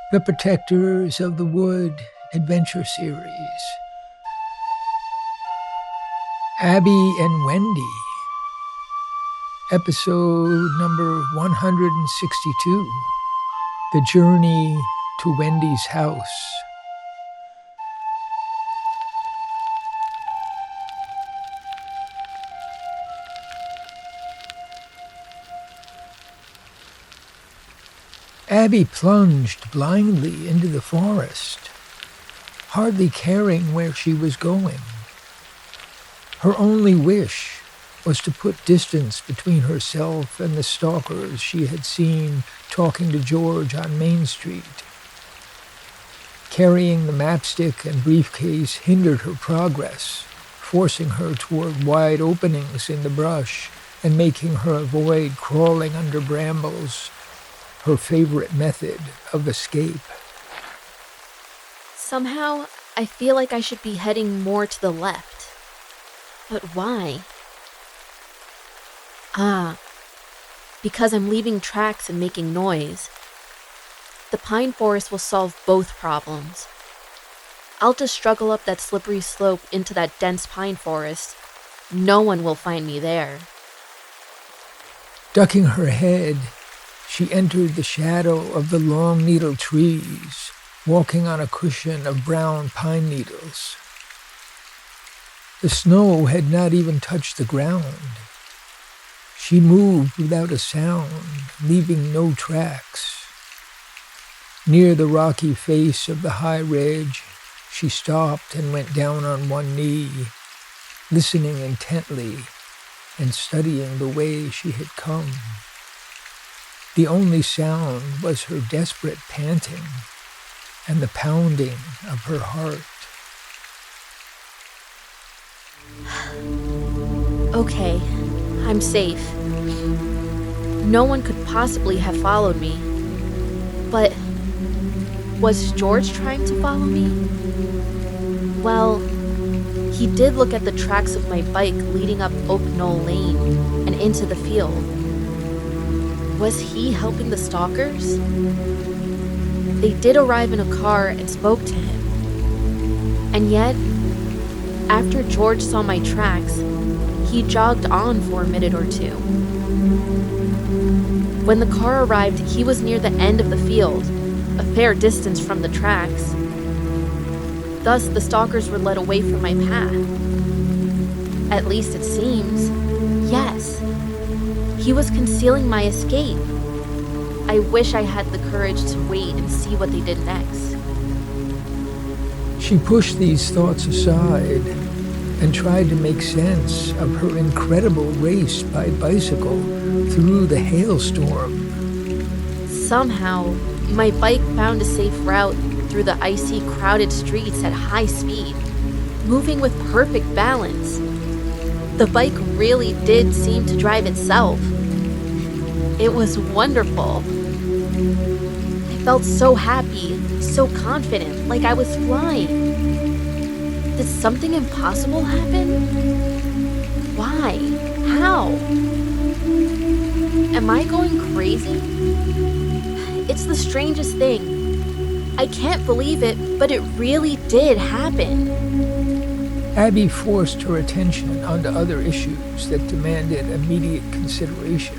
The Protectors of the Wood Adventure Series. Abby and Wendy. Episode number 162. The Journey to Wendy's House. Abby plunged blindly into the forest, hardly caring where she was going. Her only wish was to put distance between herself and the stalkers she had seen talking to George on Main Street. Carrying the MAPSTICK and briefcase hindered her progress, forcing her toward wide openings in the brush and making her avoid crawling under brambles, her favorite method of escape. Somehow, I feel like I should be heading more to the left. But why? Because I'm leaving tracks and making noise. The pine forest will solve both problems. I'll just struggle up that slippery slope into that dense pine forest. No one will find me there. Ducking her head, she entered the shadow of the long needle trees, walking on a cushion of brown pine needles. The snow had not even touched the ground. She moved without a sound, leaving no tracks. Near the rocky face of the high ridge, she stopped and went down on one knee, listening intently and studying the way she had come. The only sound was her desperate panting and the pounding of her heart. Okay, I'm safe. No one could possibly have followed me. But was George trying to follow me? Well, he did look at the tracks of my bike leading up Oak Knoll Lane and into the field. Was he helping the stalkers? They did arrive in a car and spoke to him. And yet, after George saw my tracks, he jogged on for a minute or two. When the car arrived, he was near the end of the field, a fair distance from the tracks. Thus, the stalkers were led away from my path. At least it seems. Yes. He was concealing my escape. I wish I had the courage to wait and see what they did next. She pushed these thoughts aside and tried to make sense of her incredible race by bicycle through the hailstorm. Somehow, my bike found a safe route through the icy, crowded streets at high speed, moving with perfect balance. The bike really did seem to drive itself. It was wonderful. I felt so happy, so confident, like I was flying. Did something impossible happen? Why? How? Am I going crazy? It's the strangest thing. I can't believe it, but it really did happen. Abby forced her attention onto other issues that demanded immediate consideration.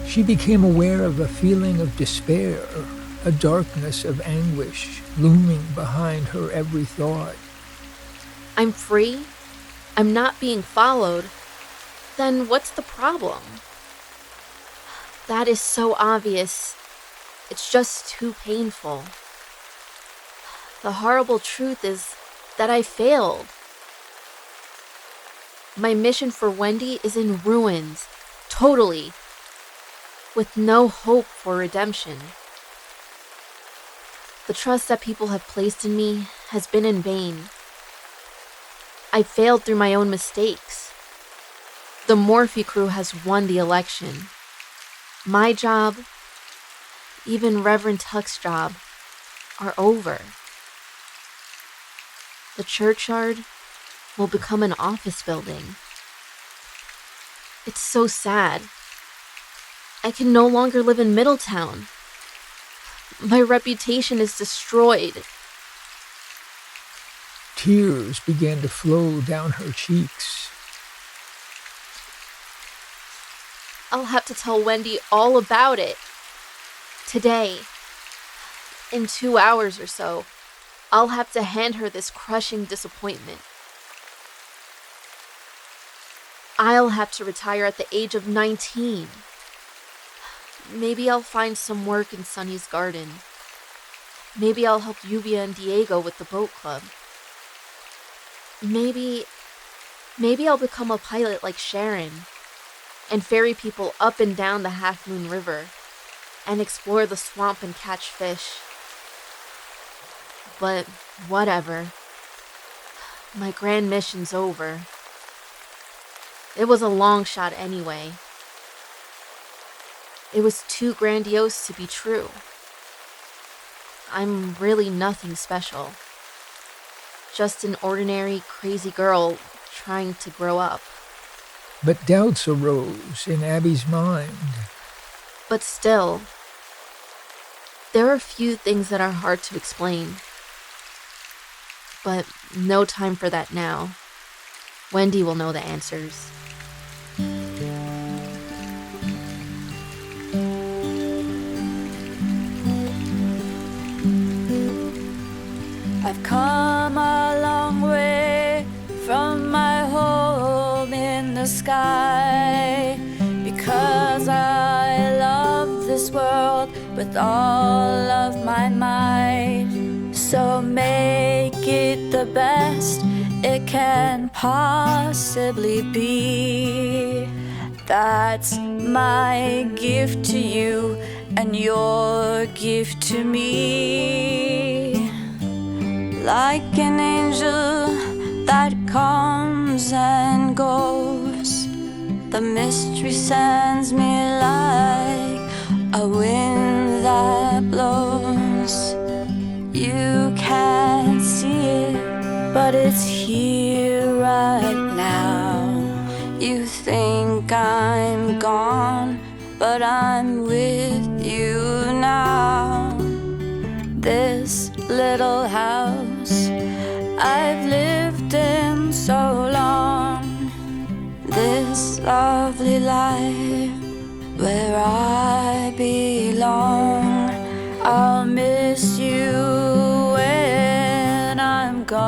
She became aware of a feeling of despair, a darkness of anguish looming behind her every thought. I'm free. I'm not being followed. Then what's the problem? That is so obvious. It's just too painful. The horrible truth is that I failed. My mission for Wendy is in ruins, totally, with no hope for redemption. The trust that people have placed in me has been in vain. I failed through my own mistakes. The Morphe crew has won the election. My job, even Reverend Tuck's job, are over. The churchyard will become an office building. It's so sad. I can no longer live in Middletown. My reputation is destroyed. Tears began to flow down her cheeks. I'll have to tell Wendy all about it. Today. In 2 hours or so, I'll have to hand her this crushing disappointment. I'll have to retire at the age of 19. Maybe I'll find some work in Sunny's garden. Maybe I'll help Uvia and Diego with the boat club. Maybe I'll become a pilot like Sharon and ferry people up and down the Half Moon River and explore the swamp and catch fish. But whatever. My grand mission's over. It was a long shot anyway. It was too grandiose to be true. I'm really nothing special. Just an ordinary, crazy girl trying to grow up. But doubts arose in Abby's mind. But still, there are few things that are hard to explain. But no time for that now. Wendy will know the answers. I've come a long way from my home in the sky, because I love this world with all of my might. So make it the best it can possibly be. That's my gift to you and your gift to me. Like an angel that comes and goes, the mystery sends me like a wind that blows. You can't see it, but it's here right now. You think I'm gone, but I'm with you now. This little house I've lived in so long, this lovely life where I belong. I'll miss you when I'm gone,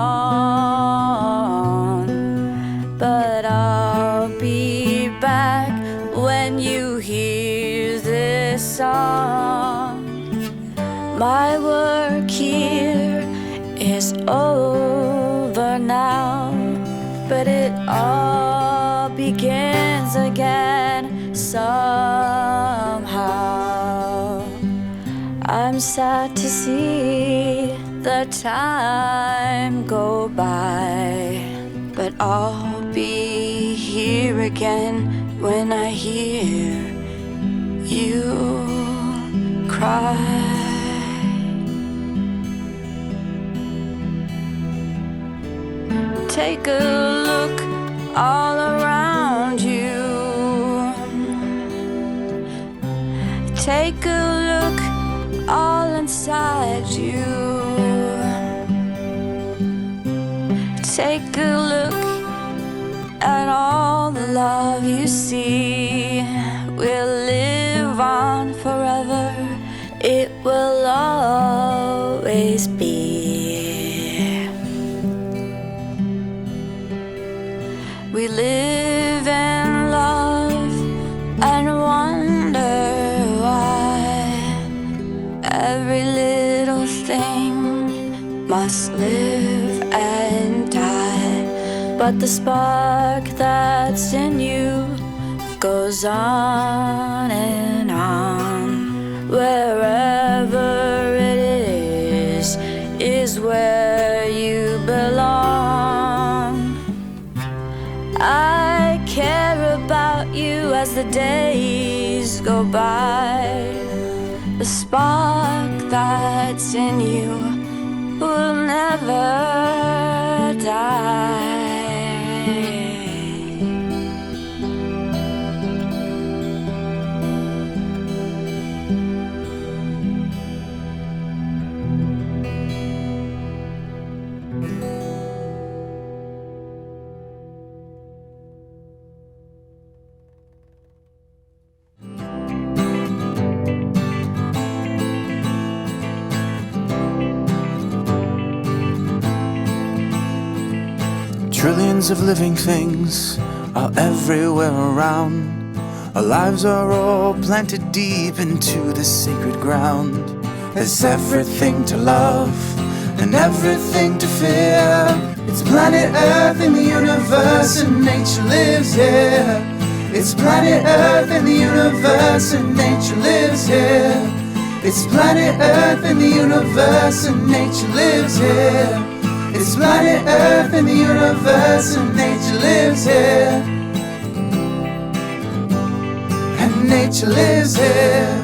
but I'll be back when you hear this song. My work here is over now, but it all begins again somehow. I'm sad to see the time go by, but I'll be here again when I hear you cry. Take a look all around you. Take a look all inside you. Take a look at all the love you see. Will live on forever. It will always be. We live in love and wonder why every little thing must live and die. But the spark that's in you goes on and on. Wherever it is where you belong. I care about you as the days go by. The spark that's in you will never die. Trillions of living things are everywhere around. Our lives are all planted deep into this sacred ground. There's everything to love and everything to fear. It's planet Earth in the universe and nature lives here. It's planet Earth in the universe and nature lives here. It's planet Earth in the universe and nature lives here. It's planet Earth in the universe and nature lives here. And nature lives here.